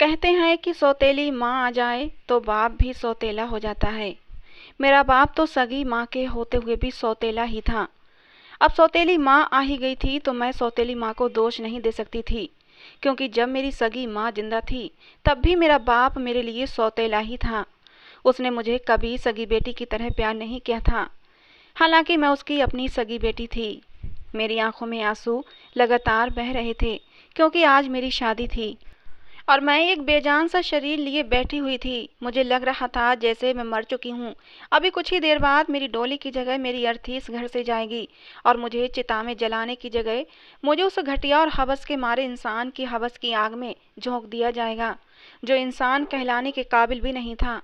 कहते हैं कि सौतेली माँ आ जाए तो बाप भी सौतेला हो जाता है। मेरा बाप तो सगी माँ के होते हुए भी सौतेला ही था। अब सौतेली माँ आ ही गई थी तो मैं सौतेली माँ को दोष नहीं दे सकती थी, क्योंकि जब मेरी सगी माँ जिंदा थी तब भी मेरा बाप मेरे लिए सौतेला ही था। उसने मुझे कभी सगी बेटी की तरह प्यार नहीं किया था, हालांकि मैं उसकी अपनी सगी बेटी थी। मेरी आंखों में आंसू लगातार बह रहे थे, क्योंकि आज मेरी शादी थी और मैं एक बेजान सा शरीर लिए बैठी हुई थी। मुझे लग रहा था जैसे मैं मर चुकी हूँ। अभी कुछ ही देर बाद मेरी डोली की जगह मेरी अर्थी इस घर से जाएगी और मुझे चिता में जलाने की जगह मुझे उस घटिया और हवस के मारे इंसान की हवस की आग में झोंक दिया जाएगा, जो इंसान कहलाने के काबिल भी नहीं था।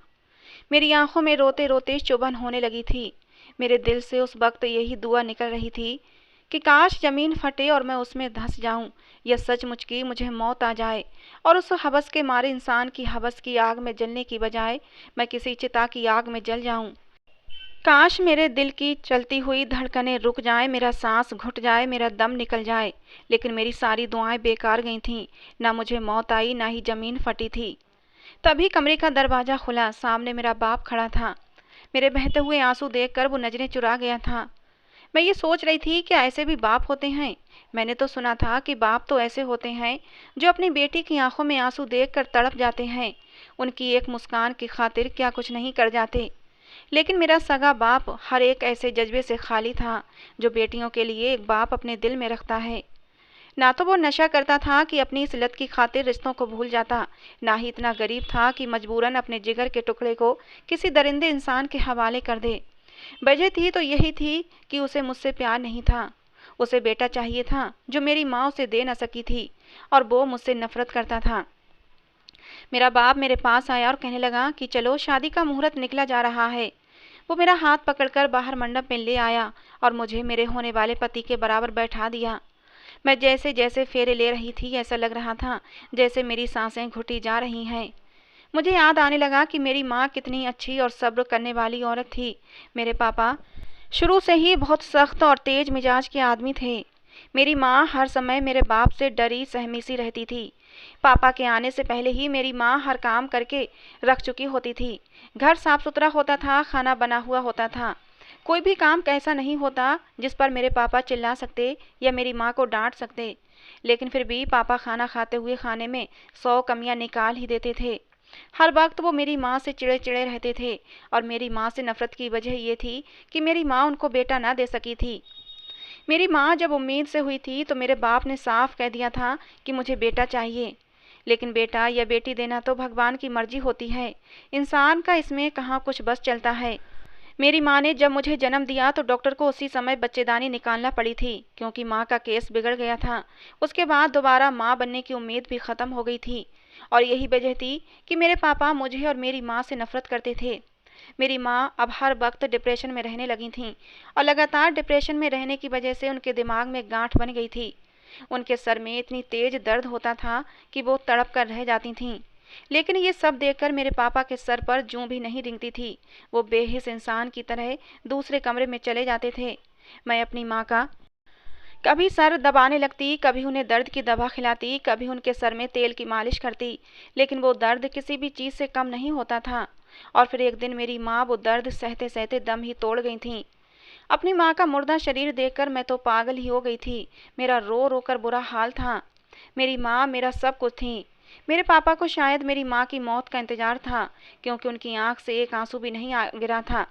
मेरी आंखों में रोते रोते चुभन होने लगी थी। मेरे दिल से उस वक्त यही दुआ निकल रही थी कि काश जमीन फटे और मैं उसमें धंस जाऊं, या सचमुच की मुझे मौत आ जाए और उस हवस के मारे इंसान की हवस की आग में जलने की बजाय मैं किसी चिता की आग में जल जाऊं। काश मेरे दिल की चलती हुई धड़कनें रुक जाए, मेरा सांस घुट जाए, मेरा दम निकल जाए। लेकिन मेरी सारी दुआएं बेकार गई थीं। ना मुझे मौत आई, ना ही जमीन फटी थी। तभी कमरे का दरवाजा खुला। सामने मेरा बाप खड़ा था। मेरे बहते हुए आंसू देखकर वो नजरें चुरा गया था। मैं ये सोच रही थी कि ऐसे भी बाप होते हैं। मैंने तो सुना था कि बाप तो ऐसे होते हैं जो अपनी बेटी की आंखों में आंसू देखकर तड़प जाते हैं। उनकी एक मुस्कान की खातिर क्या कुछ नहीं कर जाते। लेकिन मेरा सगा बाप हर एक ऐसे जज्बे से खाली था जो बेटियों के लिए एक बाप अपने दिल में रखता है। ना तो वो नशा करता था कि अपनी इस लत की खातिर रिश्तों को भूल जाता, ना ही इतना गरीब था कि मजबूरन अपने जिगर के टुकड़े को किसी दरिंदे इंसान के हवाले कर दे। वजह थी तो यही थी कि उसे मुझसे प्यार नहीं था। उसे बेटा चाहिए था जो मेरी माँ उसे दे न सकी थी, और वो मुझसे नफरत करता था। मेरा बाप मेरे पास आया और कहने लगा कि चलो, शादी का मुहूर्त निकला जा रहा है। वो मेरा हाथ पकड़कर बाहर मंडप में ले आया और मुझे मेरे होने वाले पति के बराबर बैठा दिया। मैं जैसे जैसे फेरे ले रही थी ऐसा लग रहा था जैसे मेरी सांसें घुटी जा रही हैं। मुझे याद आने लगा कि मेरी माँ कितनी अच्छी और सब्र करने वाली औरत थी। मेरे पापा शुरू से ही बहुत सख्त और तेज मिजाज के आदमी थे। मेरी माँ हर समय मेरे बाप से डरी सहमी सी रहती थी। पापा के आने से पहले ही मेरी माँ हर काम करके रख चुकी होती थी। घर साफ सुथरा होता था, खाना बना हुआ होता था। कोई भी काम कैसा नहीं होता जिस पर मेरे पापा चिल्ला सकते या मेरी माँ को डांट सकते। लेकिन फिर भी पापा खाना खाते हुए खाने में 100 कमियां निकाल ही देते थे। हर वक्त वो मेरी माँ से चिड़े चिड़े रहते थे, और मेरी माँ से नफरत की वजह ये थी कि मेरी माँ उनको बेटा ना दे सकी थी। मेरी माँ जब उम्मीद से हुई थी तो मेरे बाप ने साफ कह दिया था कि मुझे बेटा चाहिए। लेकिन बेटा या बेटी देना तो भगवान की मर्जी होती है, इंसान का इसमें कहाँ कुछ बस चलता है। मेरी माँ ने जब मुझे जन्म दिया तो डॉक्टर को उसी समय बच्चेदानी निकालना पड़ी थी, क्योंकि माँ का केस बिगड़ गया था। उसके बाद दोबारा माँ बनने की उम्मीद भी ख़त्म हो गई थी, और यही वजह थी कि मेरे पापा मुझे और मेरी माँ से नफरत करते थे। मेरी माँ अब हर वक्त डिप्रेशन में रहने लगी थीं, और लगातार डिप्रेशन में रहने की वजह से उनके दिमाग में गांठ बन गई थी। उनके सर में इतनी तेज दर्द होता था कि वो तड़प कर रह जाती थीं। लेकिन ये सब देखकर मेरे पापा के सर पर जूं भी नहीं रिंगती थी। वो बेहिस इंसान की तरह दूसरे कमरे में चले जाते थे। मैं अपनी माँ का कभी सर दबाने लगती, कभी उन्हें दर्द की दवा खिलाती, कभी उनके सर में तेल की मालिश करती, लेकिन वो दर्द किसी भी चीज़ से कम नहीं होता था। और फिर एक दिन मेरी माँ वो दर्द सहते सहते दम ही तोड़ गई थीं। अपनी माँ का मुर्दा शरीर देखकर मैं तो पागल ही हो गई थी। मेरा रो रो कर बुरा हाल था। मेरी माँ मेरा सब कुछ थी। मेरे पापा को शायद मेरी माँ की मौत का इंतजार था, क्योंकि उनकी आंख से एक आंसू भी नहीं गिरा था।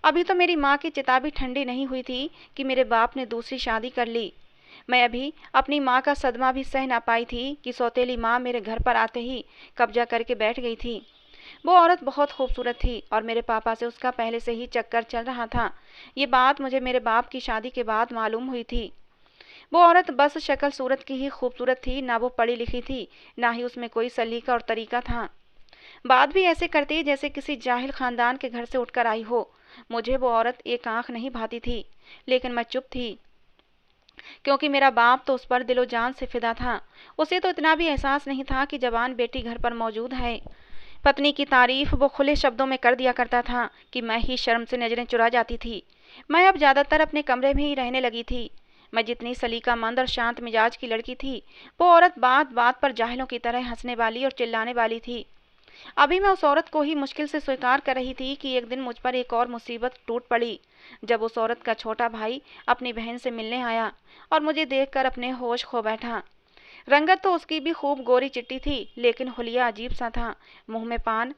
अभी तो मेरी माँ की चिता भी ठंडी नहीं हुई थी कि मेरे बाप ने दूसरी शादी कर ली। मैं अभी अपनी माँ का सदमा भी सह ना पाई थी कि सौतेली माँ मेरे घर पर आते ही कब्जा करके बैठ गई थी। वो औरत बहुत खूबसूरत थी और मेरे पापा से उसका पहले से ही चक्कर चल रहा था। ये बात मुझे मेरे बाप की शादी के बाद मालूम हुई थी। वो औरत बस शक्ल सूरत की ही खूबसूरत थी, ना वो पढ़ी लिखी थी, ना ही उसमें कोई सलीका और तरीका था। बात भी ऐसे करती जैसे किसी जाहिल खानदान के घर से उठकर आई हो। मुझे वो औरत एक आंख नहीं भाती थी, लेकिन मैं चुप थी, क्योंकि मेरा बाप तो उस पर दिलो जान से फिदा था। उसे तो इतना भी एहसास नहीं था कि जवान बेटी घर पर मौजूद है। पत्नी की तारीफ वो खुले शब्दों में कर दिया करता था कि मैं ही शर्म से नजरें चुरा जाती थी। मैं अब ज़्यादातर अपने कमरे में ही रहने लगी थी। मैं जितनी सलीकामंद और शांत मिजाज की लड़की थी, वो औरत बात बात पर जाहिलों की तरह हंसने वाली और चिल्लाने वाली थी। अभी मैं उस औरत को ही मुश्किल से स्वीकार कर रही थी कि एक दिन मुझ पर एक और मुसीबत टूट पड़ी, जब उस औरत का छोटा भाई अपनी बहन से मिलने आया और मुझे देखकर अपने होश खो बैठा। रंगत तो उसकी भी खूब गोरी चिट्टी थी, लेकिन हुलिया अजीब सा था। मुंह में पान,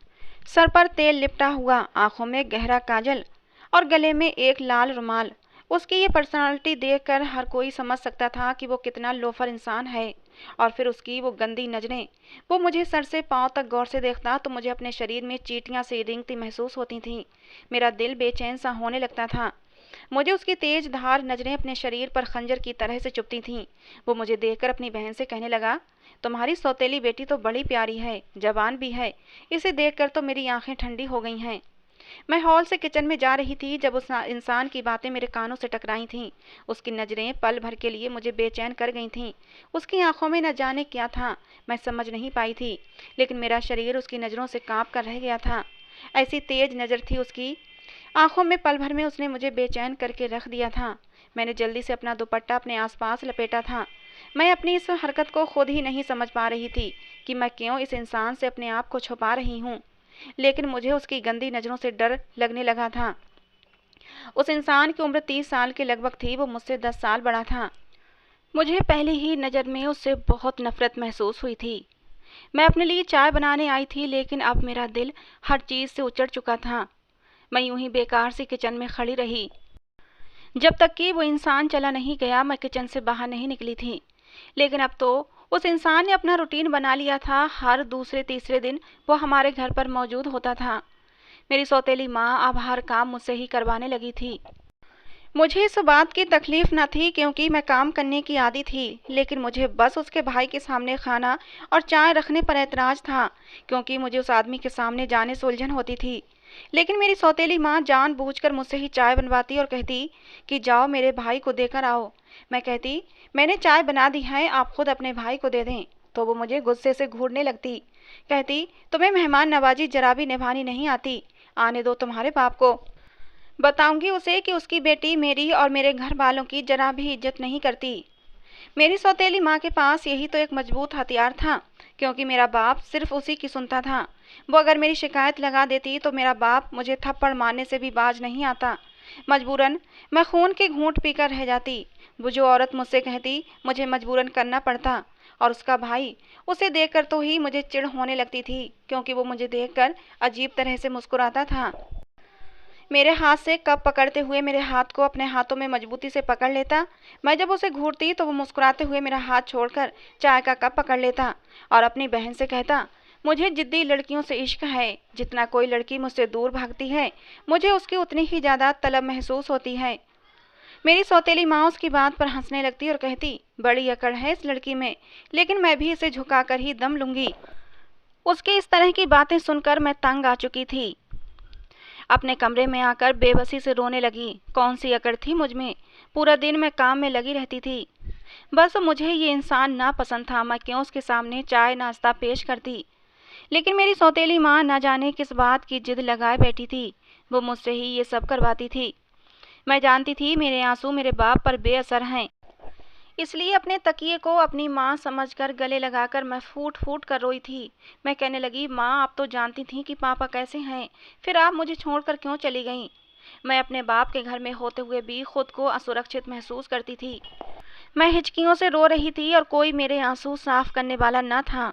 सर पर तेल लिपटा हुआ, आंखों में गहरा काजल और गले में एक लाल रुमाल। उसकी ये पर्सनालिटी देखकर हर कोई समझ सकता था कि वो कितना लोफर इंसान है। और फिर उसकी वो गंदी नजरें, वो मुझे सर से पांव तक गौर से देखता तो मुझे अपने शरीर में चींटियां सी रेंगती महसूस होती थीं। मेरा दिल बेचैन सा होने लगता था। मुझे उसकी तेज धार नजरें अपने शरीर पर खंजर की तरह से चुभती थीं। वो मुझे देखकर अपनी बहन से कहने लगा, तुम्हारी सौतेली बेटी तो बड़ी प्यारी है, जवान भी है। इसे देखकर तो मेरी आंखें ठंडी हो गई हैं। मैं हॉल से किचन में जा रही थी जब उस इंसान की बातें मेरे कानों से टकराई थीं। उसकी नज़रें पल भर के लिए मुझे बेचैन कर गई थीं। उसकी आंखों में न जाने क्या था, मैं समझ नहीं पाई थी, लेकिन मेरा शरीर उसकी नज़रों से कांप कर रह गया था। ऐसी तेज नज़र थी उसकी आंखों में, पल भर में उसने मुझे बेचैन करके रख दिया था। मैंने जल्दी से अपना दुपट्टा अपने आसपास लपेटा था। मैं अपनी इस हरकत को खुद ही नहीं समझ पा रही थी कि मैं क्यों इस इंसान से अपने आप को छुपा रही हूँ, लेकिन मुझे उसकी गंदी नज़रों से डर लगने लगा था। उस इंसान की उम्र 30 साल के लगभग थी। वो मुझसे 10 साल बड़ा था। मुझे पहली ही नज़र में उससे बहुत नफरत महसूस हुई थी। मैं अपने लिए चाय बनाने आई थी, लेकिन अब मेरा दिल हर चीज़ से उचट चुका था। मैं यूं ही बेकार सी किचन में खड़ी रही जब तक कि वो इंसान चला नहीं गया। मैं किचन से बाहर नहीं निकली थी, लेकिन अब तो उस इंसान ने अपना रूटीन बना लिया था। हर दूसरे तीसरे दिन वो हमारे घर पर मौजूद होता था। मेरी सौतेली माँ अब हर काम मुझसे ही करवाने लगी थी। मुझे इस बात की तकलीफ न थी क्योंकि मैं काम करने की आदी थी, लेकिन मुझे बस उसके भाई के सामने खाना और चाय रखने पर ऐतराज़ था, क्योंकि मुझे उस आदमी के सामने जाने से उलझन होती थी। लेकिन मेरी सौतेली माँ जानबूझकर मुझसे ही चाय बनवाती और कहती कि जाओ मेरे भाई को देकर आओ। मैं कहती, मैंने चाय बना दी है, आप खुद अपने भाई को दे दें। तो वो मुझे गुस्से से घूरने लगती, कहती, तुम्हें मेहमान नवाजी जरा भी निभानी नहीं आती, आने दो तुम्हारे बाप को। बताऊंगी उसे कि उसकी बेटी मेरी और मेरे घर वालों की जरा भी इज्जत नहीं करती। मेरी सौतेली माँ के पास यही तो एक मजबूत हथियार था, क्योंकि मेरा बाप सिर्फ उसी की सुनता था। वो अगर मेरी शिकायत लगा देती तो मेरा बाप मुझे थप्पड़ मारने से भी बाज नहीं आता। मजबूरन मैं खून के घूंट पीकर रह जाती। वो जो औरत मुझसे कहती, मुझे मजबूरन करना पड़ता। और उसका भाई, उसे देखकर तो ही मुझे चिढ़ होने लगती थी, क्योंकि वो मुझे देखकर अजीब तरह से मुस्कुराता था। मेरे हाथ से कप पकड़ते हुए मेरे हाथ को अपने हाथों में मजबूती से पकड़ लेता। मैं जब उसे घूरती तो वो मुस्कुराते हुए मेरा हाथ छोड़कर चाय का कप पकड़ लेता और अपनी बहन से कहता, मुझे जिद्दी लड़कियों से इश्क है। जितना कोई लड़की मुझसे दूर भागती है, मुझे उसकी उतनी ही ज़्यादा तलब महसूस होती है। मेरी सौतेली माँ उसकी बात पर हंसने लगती और कहती, बड़ी अकड़ है इस लड़की में, लेकिन मैं भी इसे झुकाकर ही दम लूंगी। उसकी इस तरह की बातें सुनकर मैं तंग आ चुकी थी। अपने कमरे में आकर बेबसी से रोने लगी। कौन सी अकड़ थी मुझ में, पूरा दिन मैं काम में लगी रहती थी। बस मुझे ये इंसान ना पसंद था, मैं क्यों उसके सामने चाय नाश्ता पेश करती। लेकिन मेरी सौतेली माँ न जाने किस बात की जिद लगाए बैठी थी। वो मुझसे ही ये सब करवाती थी। मैं जानती थी मेरे आंसू मेरे बाप पर बेअसर हैं, इसलिए अपने तकिए को अपनी माँ समझकर गले लगाकर मैं फूट फूट कर रोई थी। मैं कहने लगी, माँ आप तो जानती थी कि पापा कैसे हैं, फिर आप मुझे छोड़कर क्यों चली गईं? मैं अपने बाप के घर में होते हुए भी खुद को असुरक्षित महसूस करती थी। मैं हिचकियों से रो रही थी और कोई मेरे आंसू साफ करने वाला न था।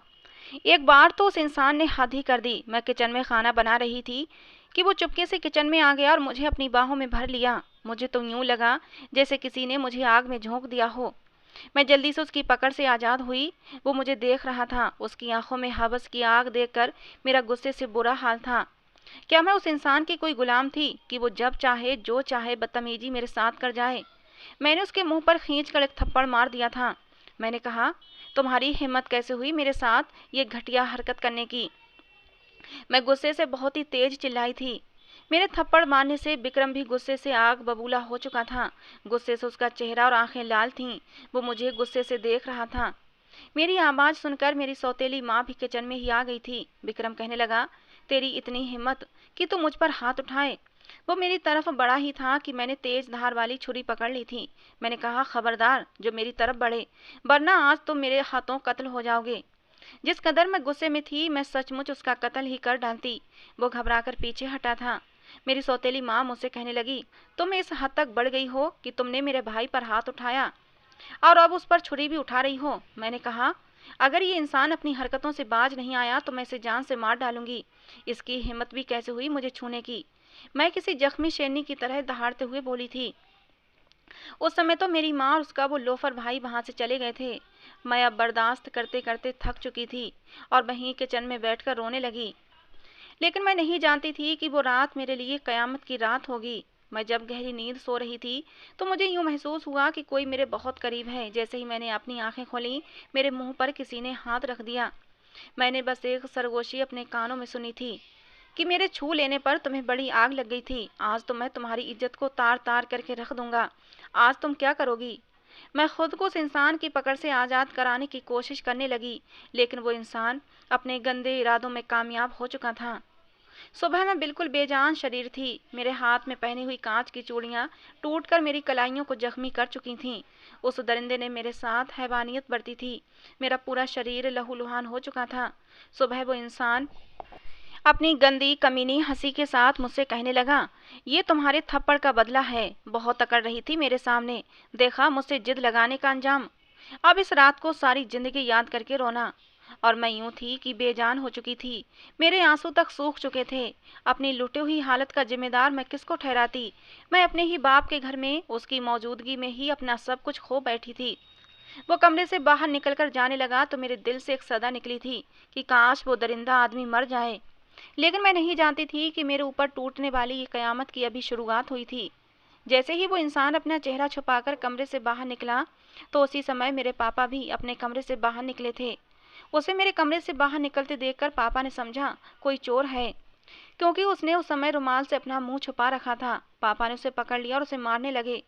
एक बार तो उस इंसान ने हद ही कर दी। मैं किचन में खाना बना रही थी कि वो चुपके से किचन में आ गया और मुझे अपनी बाहों में भर लिया। मुझे तो यूं लगा जैसे किसी ने मुझे आग में झोंक दिया हो। मैं जल्दी से उसकी पकड़ से आज़ाद हुई। वो मुझे देख रहा था। उसकी आंखों में हवस की आग देखकर मेरा गुस्से से बुरा हाल था। क्या मैं उस इंसान की कोई गुलाम थी कि वो जब चाहे जो चाहे बदतमीजी मेरे साथ कर जाए? मैंने उसके मुंह पर खींचकर एक थप्पड़ मार दिया था। मैंने कहा, तुम्हारी हिम्मत कैसे हुई मेरे साथ ये घटिया हरकत करने की? मैं गुस्से से बहुत ही तेज चिल्लाई थी। मेरे थप्पड़ मारने से विक्रम भी गुस्से से आग बबूला हो चुका था। गुस्से से उसका चेहरा और आंखें लाल थीं। वो मुझे गुस्से से देख रहा था। मेरी आवाज़ सुनकर मेरी सौतेली माँ भी किचन में ही आ गई थी। विक्रम कहने लगा, तेरी इतनी हिम्मत कि तू मुझ पर हाथ उठाए? वो मेरी तरफ बढ़ा ही था कि मैंने तेज धार वाली छुरी पकड़ ली थी। मैंने कहा, खबरदार जो मेरी तरफ बढ़े, वरना आज तुम मेरे हाथों कत्ल हो जाओगे। जिस कदर मैं गुस्से में थी, मैं सचमुच उसका कत्ल ही कर डालती। वो घबराकर पीछे हटा था। मेरी सौतेली माँ मुझसे कहने लगी, तुम इस हद तक बढ़ गई हो कि तुमने मेरे भाई पर हाथ उठाया और अब उस पर छुरी भी उठा रही हो। मैंने कहा, अगर ये इंसान अपनी हरकतों से बाज नहीं आया तो मैं इसे जान से मार डालूंगी। इसकी हिम्मत भी कैसे हुई मुझे छूने की। मैं किसी जख्मी शेरनी की तरह दहाड़ते हुए बोली थी। उस समय तो मेरी माँ और उसका वो लोफर भाई वहां से चले गए थे। मैं अब बर्दाश्त करते करते थक चुकी थी और वहीं किचन में बैठकर रोने लगी। लेकिन मैं नहीं जानती थी कि वो रात मेरे लिए कयामत की रात होगी। मैं जब गहरी नींद सो रही थी तो मुझे यूं महसूस हुआ कि कोई मेरे बहुत करीब है। जैसे ही मैंने अपनी आंखें खोली, मेरे मुंह पर किसी ने हाथ रख दिया। मैंने बस एक सरगोशी अपने कानों में सुनी थी कि मेरे छू लेने पर तुम्हें बड़ी आग लग गई थी। आज तो मैं तुम्हारी इज्जत को तार तार करके रख दूंगा। आज तुम क्या करोगी? मैं खुद को उस इंसान की पकड़ से आज़ाद कराने की कोशिश करने लगी, लेकिन वो इंसान अपने गंदे इरादों में कामयाब हो चुका था। सुबह मैं बिल्कुल बेजान शरीर थी। मेरे हाथ में पहनी हुई कांच की चूड़ियां टूटकर मेरी कलाइयों को जख्मी कर चुकी थीं। उस दरिंदे ने मेरे साथ हैवानियत बरती थी। मेरा पूरा शरीर लहूलुहान हो चुका था। सुबह वो इंसान अपनी गंदी कमीनी हंसी के साथ मुझसे कहने लगा, ये तुम्हारे थप्पड़ का बदला है। बहुत अकड़ रही थी मेरे सामने, देखा मुझसे जिद लगाने का अंजाम। अब इस रात को सारी जिंदगी याद करके रोना। और मैं यूं थी कि बेजान हो चुकी थी। मेरे आंसू तक सूख चुके थे। अपनी लुटी हुई हालत का जिम्मेदार मैं किसको ठहराती? मैं अपने ही बाप के घर में उसकी मौजूदगी में ही अपना सब कुछ खो बैठी थी। वो कमरे से बाहर निकलकर जाने लगा तो मेरे दिल से एक सदा निकली थी कि काश वो दरिंदा आदमी मर जाए। लेकिन मैं नहीं जानती थी कि मेरे ऊपर टूटने वाली ये कयामत की अभी शुरुआत हुई थी। जैसे ही वो इंसान अपना चेहरा छुपाकर कमरे से बाहर निकला, तो उसी समय मेरे पापा भी अपने कमरे से बाहर निकले थे। उसे मेरे कमरे से बाहर निकलते देखकर पापा ने समझा कोई चोर है, क्योंकि उसने उस समय रुमाल से अपना मुंह छुपा रखा था। पापा ने उसे पकड़ लिया और उसे मारने लगे।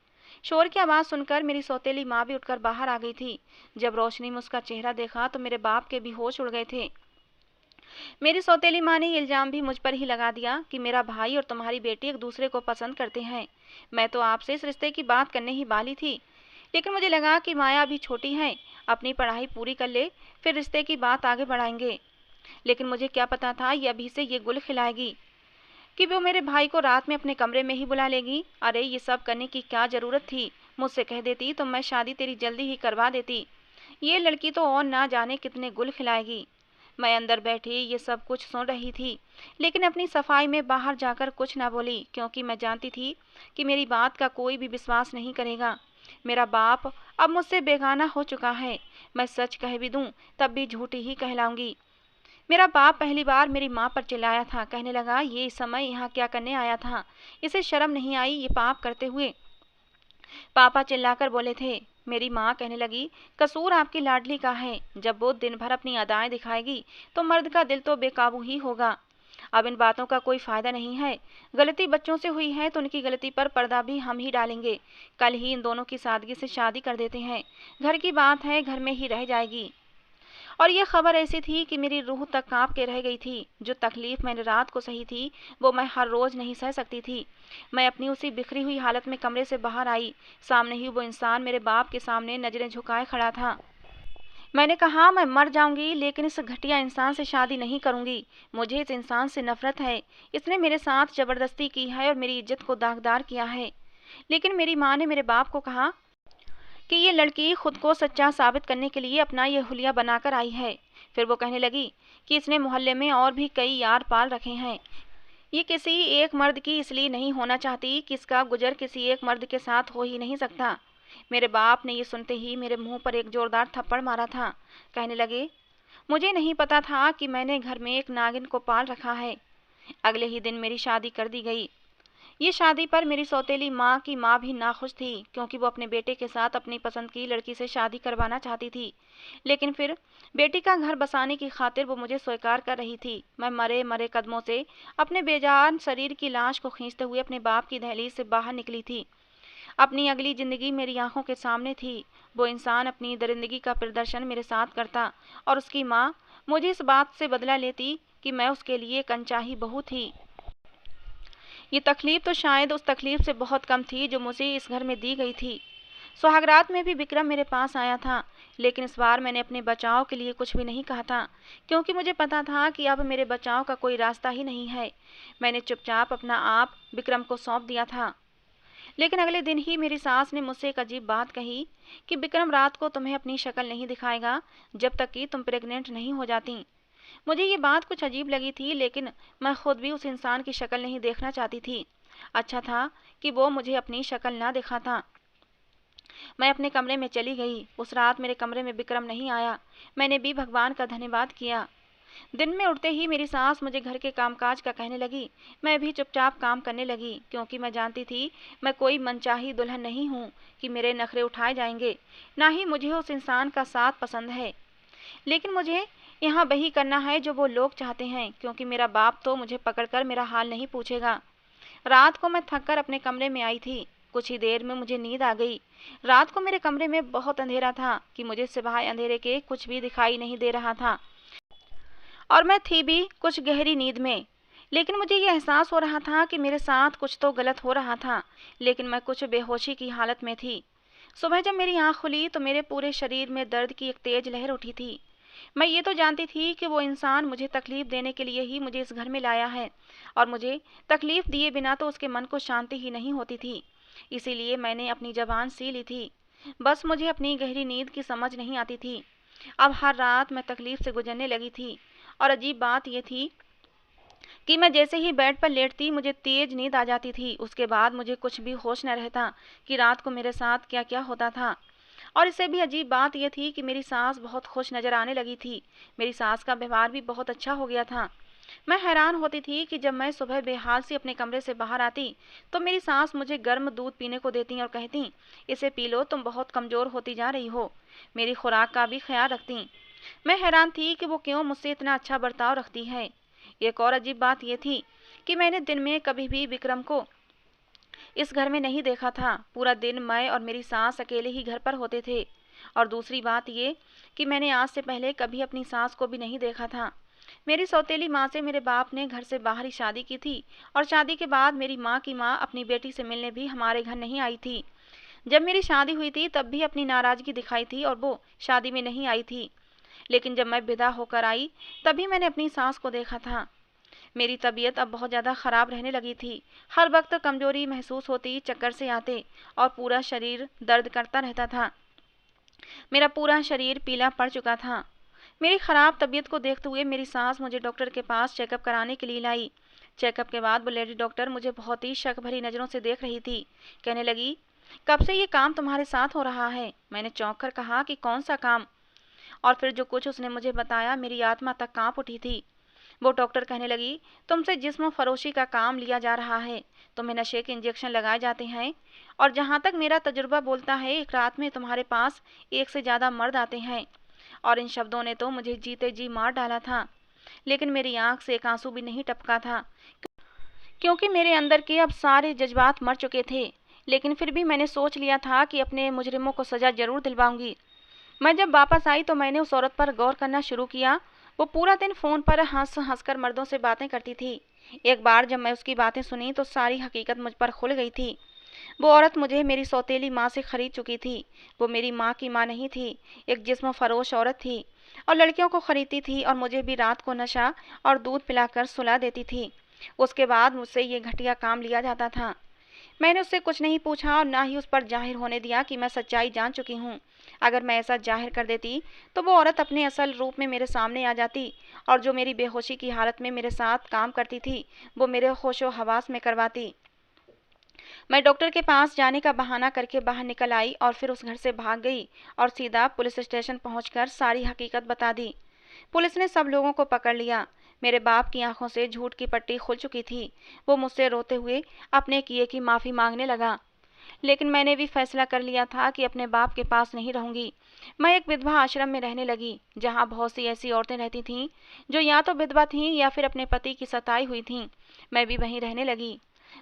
शोर की आवाज़ सुनकर मेरी सौतेली माँ भी उठकर बाहर आ गई थी। जब रोशनी में उसका चेहरा देखा तो मेरे बाप के भी होश उड़ गए थे। मेरी सौतेली माँ ने ये इल्जाम भी मुझ पर ही लगा दिया कि मेरा भाई और तुम्हारी बेटी एक दूसरे को पसंद करते हैं। मैं तो आपसे इस रिश्ते की बात करने ही वाली थी, लेकिन मुझे लगा कि माया अभी छोटी है, अपनी पढ़ाई पूरी कर ले, फिर रिश्ते की बात आगे बढ़ाएंगे। लेकिन मुझे क्या पता था ये अभी से ये गुल खिलाएगी कि वो मेरे भाई को रात में अपने कमरे में ही बुला लेगी। अरे ये सब करने की क्या ज़रूरत थी? मुझसे कह देती तो मैं शादी तेरी जल्दी ही करवा देती। ये लड़की तो और ना जाने कितने गुल खिलाएगी। मैं अंदर बैठी ये सब कुछ सुन रही थी, लेकिन अपनी सफाई में बाहर जाकर कुछ ना बोली, क्योंकि मैं जानती थी कि मेरी बात का कोई भी विश्वास नहीं करेगा। मेरा बाप अब मुझसे बेगाना हो चुका है। मैं सच कह भी दूं तब भी झूठी ही कहलाऊंगी। मेरा बाप पहली बार मेरी माँ पर चिल्लाया था। कहने लगा, ये इस समय यहाँ क्या करने आया था? इसे शर्म नहीं आई ये पाप करते हुए? पापा चिल्लाकर बोले थे। मेरी माँ कहने लगी, कसूर आपकी लाडली का है। जब वो दिन भर अपनी अदाएं दिखाएगी तो मर्द का दिल तो बेकाबू ही होगा। अब इन बातों का कोई फायदा नहीं है। गलती बच्चों से हुई है तो उनकी गलती पर पर्दा भी हम ही डालेंगे। कल ही इन दोनों की सादगी से शादी कर देते हैं। घर की बात है, घर में ही रह जाएगी। और ये खबर ऐसी थी कि मेरी रूह तक कांप के रह गई थी। जो तकलीफ मैंने रात को सही थी वो मैं हर रोज नहीं सह सकती थी। मैं अपनी उसी बिखरी हुई हालत में कमरे से बाहर आई। सामने ही वो इंसान मेरे बाप के सामने नजरें झुकाए खड़ा था। मैंने कहा, मैं मर जाऊंगी लेकिन इस घटिया इंसान से शादी नहीं करूंगी। मुझे इस इंसान से नफरत है। इसने मेरे साथ जबरदस्ती की है और मेरी इज्जत को दागदार किया है। लेकिन मेरी माँ ने मेरे बाप को कहा कि ये लड़की खुद को सच्चा साबित करने के लिए अपना ये हुलिया बनाकर आई है। फिर वो कहने लगी कि इसने मोहल्ले में और भी कई यार पाल रखे हैं। ये किसी एक मर्द की इसलिए नहीं होना चाहती कि इसका गुजर किसी एक मर्द के साथ हो ही नहीं सकता। मेरे बाप ने ये सुनते ही मेरे मुंह पर एक जोरदार थप्पड़ मारा था। कहने लगे, मुझे नहीं पता था कि मैंने घर में एक नागिन को पाल रखा है। अगले ही दिन मेरी शादी कर दी गई। ये शादी पर मेरी सौतेली माँ की माँ भी नाखुश थी, क्योंकि वो अपने बेटे के साथ अपनी पसंद की लड़की से शादी करवाना चाहती थी। लेकिन फिर बेटी का घर बसाने की खातिर वो मुझे स्वीकार कर रही थी। मैं मरे मरे कदमों से अपने बेजान शरीर की लाश को खींचते हुए अपने बाप की दहलीज से बाहर निकली थी। अपनी अगली जिंदगी मेरी आंखों के सामने थी। वो इंसान अपनी दरिंदगी का प्रदर्शन मेरे साथ करता और उसकी माँ मुझे इस बात से बदला लेती कि मैं उसके लिए एक अनचाही बहू थी। ये तकलीफ़ तो शायद उस तकलीफ़ से बहुत कम थी जो मुझे इस घर में दी गई थी। सुहागरात में भी विक्रम मेरे पास आया था, लेकिन इस बार मैंने अपने बचाव के लिए कुछ भी नहीं कहा था, क्योंकि मुझे पता था कि अब मेरे बचाव का कोई रास्ता ही नहीं है। मैंने चुपचाप अपना आप विक्रम को सौंप दिया था। लेकिन अगले दिन ही मेरी सास ने मुझसे एक अजीब बात कही कि विक्रम रात को तुम्हें अपनी शक्ल नहीं दिखाएगा जब तक कि तुम प्रेग्नेंट नहीं हो जाती। मुझे ये बात कुछ अजीब लगी थी, लेकिन मैं खुद भी उस इंसान की शक्ल नहीं देखना चाहती थी। अच्छा था कि वो मुझे अपनी शक्ल ना दिखाता। मैं अपने कमरे में चली गई। उस रात मेरे कमरे में विक्रम नहीं आया। मैंने भी भगवान का धन्यवाद किया। दिन में उठते ही मेरी सास मुझे घर के कामकाज का कहने लगी। मैं भी चुपचाप काम करने लगी, क्योंकि मैं जानती थी मैं कोई मनचाही दुल्हन नहीं हूँ कि मेरे नखरे उठाए जाएंगे। ना ही मुझे उस इंसान का साथ पसंद है। लेकिन मुझे यहाँ वही करना है जो वो लोग चाहते हैं, क्योंकि मेरा बाप तो मुझे पकड़कर मेरा हाल नहीं पूछेगा। रात को मैं थक कर अपने कमरे में आई थी। कुछ ही देर में मुझे नींद आ गई। रात को मेरे कमरे में बहुत अंधेरा था कि मुझे सिवाय अंधेरे के कुछ भी दिखाई नहीं दे रहा था, और मैं थी भी कुछ गहरी नींद में। लेकिन मुझे ये एहसास हो रहा था कि मेरे साथ कुछ तो गलत हो रहा था, लेकिन मैं कुछ बेहोशी की हालत में थी। सुबह जब मेरी आँख खुली तो मेरे पूरे शरीर में दर्द की एक तेज लहर उठी थी। मैं ये तो जानती थी कि वो इंसान मुझे तकलीफ देने के लिए ही मुझे इस घर में लाया है, और मुझे तकलीफ दिए बिना तो उसके मन को शांति ही नहीं होती थी। इसीलिए मैंने अपनी ज़बान सी ली थी। बस मुझे अपनी गहरी नींद की समझ नहीं आती थी। अब हर रात मैं तकलीफ से गुजरने लगी थी, और अजीब बात यह थी कि मैं जैसे ही बेड पर लेटती मुझे तेज नींद आ जाती थी। उसके बाद मुझे कुछ भी होश न रहता कि रात को मेरे साथ क्या क्या होता था। और इससे भी अजीब बात यह थी कि मेरी सास बहुत खुश नज़र आने लगी थी। मेरी सास का व्यवहार भी बहुत अच्छा हो गया था। मैं हैरान होती थी कि जब मैं सुबह बेहाल से अपने कमरे से बाहर आती तो मेरी सास मुझे गर्म दूध पीने को देती और कहती, इसे पी लो, तुम बहुत कमज़ोर होती जा रही हो। मेरी खुराक का भी ख्याल रखती। मैं हैरान थी कि वो क्यों मुझसे इतना अच्छा बर्ताव रखती है। एक और अजीब बात यह थी कि मैंने दिन में कभी भी विक्रम को इस घर में नहीं देखा था। पूरा दिन मैं और मेरी सास अकेले ही घर पर होते थे। और दूसरी बात ये कि मैंने आज से पहले कभी अपनी सास को भी नहीं देखा था। मेरी सौतेली माँ से मेरे बाप ने घर से बाहर ही शादी की थी, और शादी के बाद मेरी माँ की माँ अपनी बेटी से मिलने भी हमारे घर नहीं आई थी। जब मेरी शादी हुई थी तब भी अपनी नाराज़गी दिखाई थी और वो शादी में नहीं आई थी। लेकिन जब मैं विदा होकर आई तभी मैंने अपनी सास को देखा था। मेरी तबीयत अब बहुत ज़्यादा ख़राब रहने लगी थी। हर वक्त कमज़ोरी महसूस होती, चक्कर से आते, और पूरा शरीर दर्द करता रहता था। मेरा पूरा शरीर पीला पड़ चुका था। मेरी ख़राब तबीयत को देखते हुए मेरी सास मुझे डॉक्टर के पास चेकअप कराने के लिए लाई। चेकअप के बाद वो लेडी डॉक्टर मुझे बहुत ही शक भरी नज़रों से देख रही थी। कहने लगी, कब से ये काम तुम्हारे साथ हो रहा है? मैंने चौंक कर कहा कि कौन सा काम? और फिर जो कुछ उसने मुझे बताया, मेरी आत्मा तक काँप उठी थी। वो डॉक्टर कहने लगी, तुमसे जिस्म फरोशी का काम लिया जा रहा है, तुम्हें नशे के इंजेक्शन लगाए जाते हैं, और जहाँ तक मेरा तजुर्बा बोलता है, एक रात में तुम्हारे पास एक से ज़्यादा मर्द आते हैं। और इन शब्दों ने तो मुझे जीते जी मार डाला था। लेकिन मेरी आंख से एक आंसू भी नहीं टपका था, क्योंकि मेरे अंदर के अब सारे जज्बात मर चुके थे। लेकिन फिर भी मैंने सोच लिया था कि अपने मुजरिमों को सज़ा ज़रूर दिलवाऊंगी। मैं जब वापस आई तो मैंने उस औरत पर गौर करना शुरू किया। वो पूरा दिन फ़ोन पर हंस हंस कर मर्दों से बातें करती थी। एक बार जब मैं उसकी बातें सुनी तो सारी हकीकत मुझ पर खुल गई थी। वो औरत मुझे मेरी सौतेली माँ से खरीद चुकी थी। वो मेरी माँ की माँ नहीं थी, एक जिस्म फरोश औरत थी, और लड़कियों को खरीदती थी, और मुझे भी रात को नशा और दूध पिलाकर सुला देती थी। उसके बाद मुझसे ये घटिया काम लिया जाता था। मैंने उससे कुछ नहीं पूछा और ना ही उस पर जाहिर होने दिया कि मैं सच्चाई जान चुकी हूँ। अगर मैं ऐसा जाहिर कर देती तो वो औरत अपने असल रूप में मेरे सामने आ जाती, और जो मेरी बेहोशी की हालत में मेरे साथ काम करती थी वो मेरे होशो हवास में करवाती। मैं डॉक्टर के पास जाने का बहाना करके बाहर निकल आई और फिर उस घर से भाग गई और सीधा पुलिस स्टेशन पहुंचकर सारी हकीकत बता दी। पुलिस ने सब लोगों को पकड़ लिया। मेरे बाप की आंखों से झूठ की पट्टी खुल चुकी थी। वो मुझसे रोते हुए अपने किए की माफ़ी मांगने लगा। लेकिन मैंने भी फैसला कर लिया था कि अपने बाप के पास नहीं रहूंगी। मैं एक विधवा आश्रम में रहने लगी, जहाँ बहुत सी ऐसी औरतें रहती थीं जो या तो विधवा थीं या फिर अपने पति की सताई हुई थीं। मैं भी वहीं रहने लगी।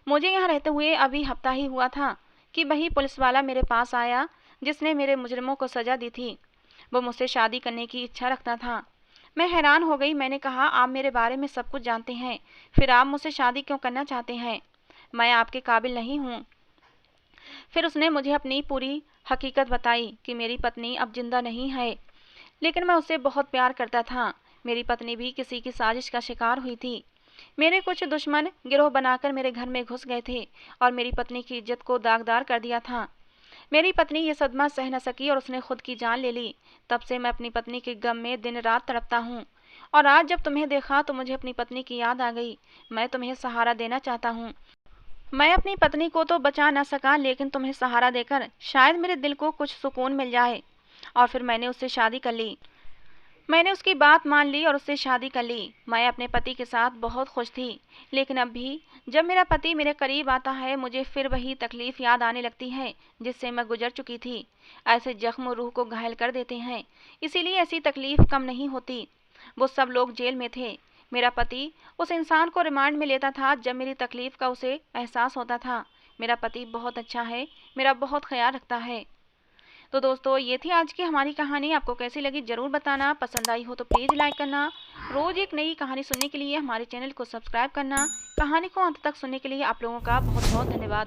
मुझे यहाँ रहते हुए अभी हफ्ता ही हुआ था कि वही पुलिस वाला मेरे पास आया जिसने मेरे मुजरिमों को सज़ा दी थी। वो मुझसे शादी करने की इच्छा रखता था। मैं हैरान हो गई। मैंने कहा, आप मेरे बारे में सब कुछ जानते हैं, फिर आप मुझसे शादी क्यों करना चाहते हैं? मैं आपके काबिल नहीं हूँ। फिर उसने मुझे अपनी पूरी हकीकत बताई कि मेरी पत्नी अब जिंदा नहीं है, लेकिन मैं उससे बहुत प्यार करता था। मेरी पत्नी भी किसी की साजिश का शिकार हुई थी। मेरे कुछ दुश्मन गिरोह बनाकर मेरे घर में घुस गए थे और मेरी पत्नी की इज्जत को दागदार कर दिया था। मेरी पत्नी ये सदमा सह न सकी और उसने खुद की जान ले ली। तब से मैं अपनी पत्नी के गम में दिन रात तड़पता हूँ। और आज जब तुम्हें देखा तो मुझे अपनी पत्नी की याद आ गई। मैं तुम्हें सहारा देना चाहता हूँ। मैं अपनी पत्नी को तो बचा न सका, लेकिन तुम्हें सहारा देकर शायद मेरे दिल को कुछ सुकून मिल जाए। और फिर मैंने उससे शादी कर ली। मैंने उसकी बात मान ली और उससे शादी कर ली। मैं अपने पति के साथ बहुत खुश थी, लेकिन अब भी जब मेरा पति मेरे करीब आता है, मुझे फिर वही तकलीफ याद आने लगती है जिससे मैं गुजर चुकी थी। ऐसे जख्म रूह को घायल कर देते हैं, इसीलिए ऐसी तकलीफ कम नहीं होती। वो सब लोग जेल में थे। मेरा पति उस इंसान को रिमांड में लेता था जब मेरी तकलीफ का उसे एहसास होता था। मेरा पति बहुत अच्छा है, मेरा बहुत ख्याल रखता है। तो दोस्तों, ये थी आज की हमारी कहानी। आपको कैसी लगी ज़रूर बताना। पसंद आई हो तो प्लीज़ लाइक करना। रोज़ एक नई कहानी सुनने के लिए हमारे चैनल को सब्सक्राइब करना। कहानी को अंत तक सुनने के लिए आप लोगों का बहुत बहुत धन्यवाद।